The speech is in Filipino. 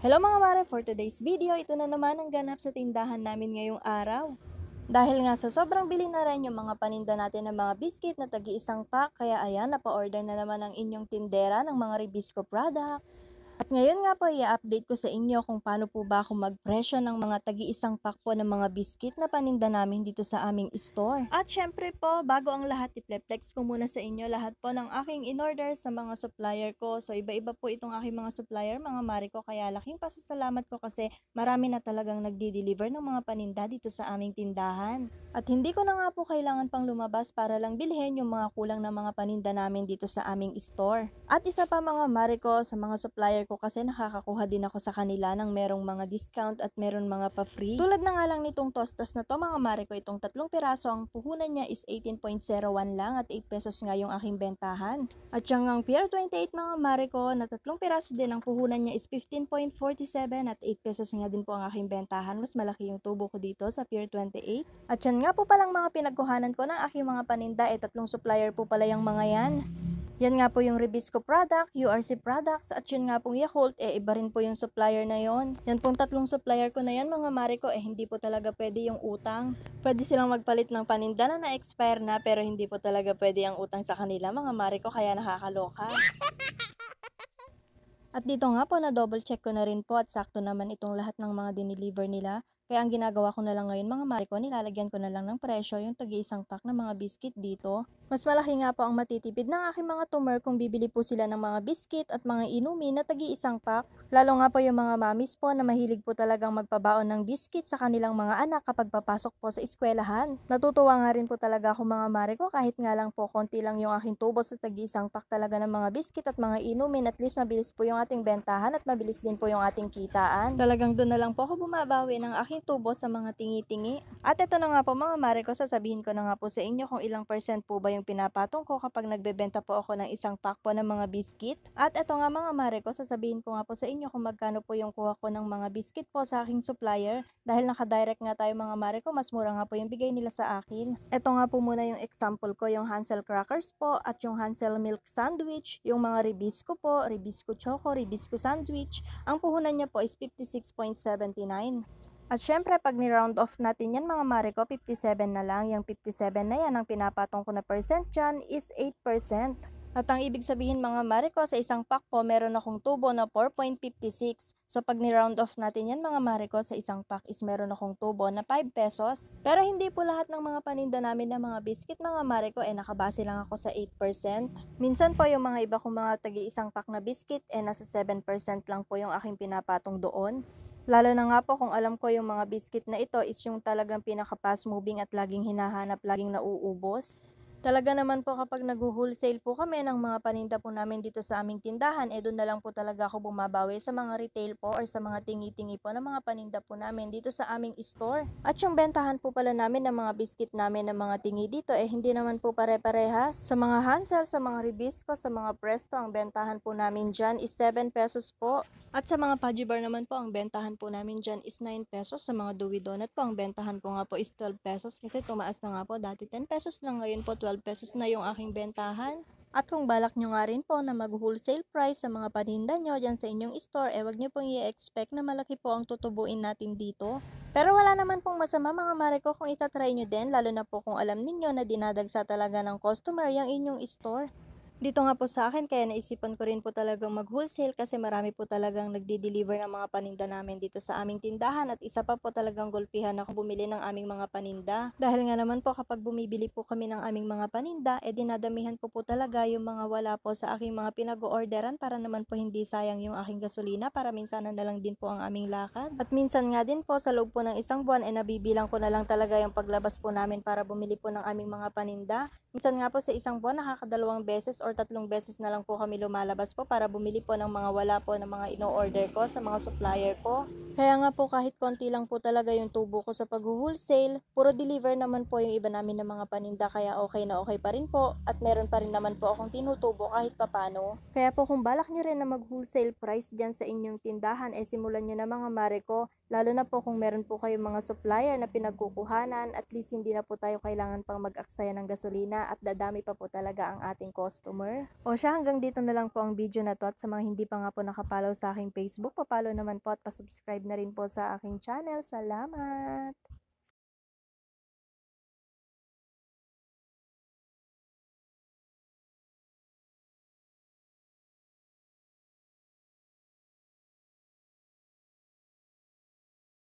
Hello mga mare, for today's video, ito na naman ang ganap sa tindahan namin ngayong araw. Dahil nga sa sobrang bili na rin yung mga paninda natin ng mga biscuit na tagi-isang pack, kaya ayan, napa-order na naman ang inyong tindera ng mga Ribisco products. At ngayon nga po, i-update ko sa inyo kung paano po ba ako magpresyo ng mga tagi-isang pack po ng mga biscuit na paninda namin dito sa aming store. At syempre po, bago ang lahat, i-flex ko muna sa inyo lahat po ng aking in-order sa mga supplier ko. So iba-iba po itong aking mga supplier, mga mari ko, kaya laking pasasalamat ko kasi marami na talagang nagdi-deliver ng mga paninda dito sa aming tindahan. At hindi ko na nga po kailangan pang lumabas para lang bilhin yung mga kulang na mga paninda namin dito sa aming store. At isa pa mga mari ko, sa mga supplier ko kasi nakakakuha din ako sa kanila ng merong mga discount at meron mga pa-free. Tulad na nga lang nitong tostas na to mga mari ko, itong 3 piraso, ang puhunan niya is 18.01 lang at 8 pesos nga yung aking bentahan. At yung ang Pier 28 mga mari ko na 3 piraso din, ang puhunan niya is 15.47 at 8 pesos nga din po ang aking bentahan. Mas malaki yung tubo ko dito sa Pier 28. At yan nga po palang mga pinagkuhanan ko ng aking mga paninda, 3 supplier po pala yung mga yan. Yan nga po yung Ribisco product, URC products, at yun nga pong Yakult, iba rin po yung supplier na yon. Yan pong 3 supplier ko na yan mga mari ko, hindi po talaga pwede yung utang. Pwede silang magpalit ng paninda na na-expire na, pero hindi po talaga pwede ang utang sa kanila mga mari ko, kaya nakakaloka. At dito nga po na double check ko na rin po at sakto naman itong lahat ng mga dineliver nila. Kaya ang ginagawa ko na lang ngayon mga mari ko, nilalagyan ko na lang ng presyo yung tagi-isang pack ng mga biscuit dito. Mas malaki nga po ang matitipid ng aking mga tumer kung bibili po sila ng mga biscuit at mga inumin na tagi-isang pack. Lalo nga po yung mga mamis po na mahilig po talagang magpabaon ng biscuit sa kanilang mga anak kapag papasok po sa eskwelahan. Natutuwa nga rin po talaga ako mga mari ko, kahit nga lang po konti lang yung aking tubo sa tagi-isang pack talaga ng mga biscuit at mga inumin, at least mabilis po yung ating bentahan at mabilis din po yung ating kitaan. Talagang doon na lang po ako bumabawi ng aking tubo sa mga tingi-tingi. At ito na nga po mga mare ko, sasabihin ko na nga po sa inyo kung ilang percent po ba yung pinapatong ko kapag nagbebenta po ako ng isang pack po ng mga biscuit. At ito nga mga mare ko, sasabihin ko nga po sa inyo kung magkano po yung kuha ko ng mga biscuit po sa aking supplier. Dahil nakadirect nga tayo mga mare ko, mas mura nga po yung bigay nila sa akin. Ito nga po muna yung example ko, yung Hansel crackers po at yung Hansel milk sandwich, yung mga Ribisco po, Ribisco choco, Ribisco sandwich. Ang puhunan niya po is 56.79. At syempre, pag ni-round off natin yan mga mare ko, 57 na lang. Yung 57 na yan, ang pinapatong ko na percent dyan is 8%. At ang ibig sabihin mga mare ko, sa isang pack po, meron akong tubo na 4.56. So pag ni-round off natin yan mga mare ko, sa isang pack is meron akong tubo na 5 pesos. Pero hindi po lahat ng mga paninda namin na mga biscuit mga mare ko, nakabase lang ako sa 8%. Minsan po yung mga iba kong mga tagi-isang pack na biscuit, nasa 7% lang po yung aking pinapatong doon. Lalo na nga po kung alam ko yung mga biscuit na ito is yung talagang pinaka-fast moving at laging hinahanap, laging nauubos. Talaga naman po kapag nag-wholesale po kami ng mga paninda po namin dito sa aming tindahan, doon na lang po talaga ako bumabawi sa mga retail po or sa mga tingi-tingi po ng mga paninda po namin dito sa aming store. At yung bentahan po pala namin ng mga biscuit namin ng mga tingi dito, hindi naman po pare-parehas. Sa mga Hansel, sa mga Ribisco, sa mga Presto, ang bentahan po namin dyan is 7 pesos po. At sa mga Pudgy Bar naman po, ang bentahan po namin dyan is 9 pesos. Sa mga Dewey Donut po, ang bentahan po nga po is 12 pesos. Kasi tumaas na nga po, dati 10 pesos lang, ngayon po 12 pesos na yung aking bentahan. At kung balak nyo nga rin po na mag-wholesale price sa mga paninda nyo dyan sa inyong store, wag nyo pong i-expect na malaki po ang tutubuin natin dito. Pero wala naman pong masama mga mare ko kung itatry nyo din, lalo na po kung alam ninyo na dinadagsa talaga ng customer yung inyong store. Dito nga po sa akin, kaya naisipan ko rin po talagang mag-wholesale kasi marami po talagang nagdi-deliver ng mga paninda namin dito sa aming tindahan, at isa pa po talagang gulpihan ako bumili ng aming mga paninda. Dahil nga naman po kapag bumibili po kami ng aming mga paninda, dinadamihan ko po talaga yung mga wala po sa aking mga pinag-orderan para naman po hindi sayang yung aking gasolina, para minsanan na lang din po ang aming lakad. At minsan nga din po sa loob po ng isang buwan, nabibilang ko na lang talaga yung paglabas po namin para bumili po ng aming mga paninda. Minsan nga po sa isang buwan, nakakadalawang beses or 3 beses na lang po kami lumalabas po para bumili po ng mga wala po ng mga ino-order ko sa mga supplier ko. Kaya nga po kahit konti lang po talaga yung tubo ko sa pag-wholesale, puro deliver naman po yung iba namin ng mga paninda, kaya okay na okay pa rin po at meron pa rin naman po akong tinutubo kahit papano. Kaya po kung balak nyo rin na mag-wholesale price dyan sa inyong tindahan, simulan nyo na mga mare ko. Lalo na po kung meron po kayong mga supplier na pinagkukuhanan, at least hindi na po tayo kailangan pang mag-aksaya ng gasolina at dadami pa po talaga ang ating customer. O siya, hanggang dito na lang po ang video na to, at sa mga hindi pa nga po nakapollow sa aking Facebook, papalo naman po at pasubscribe na rin po sa aking channel. Salamat!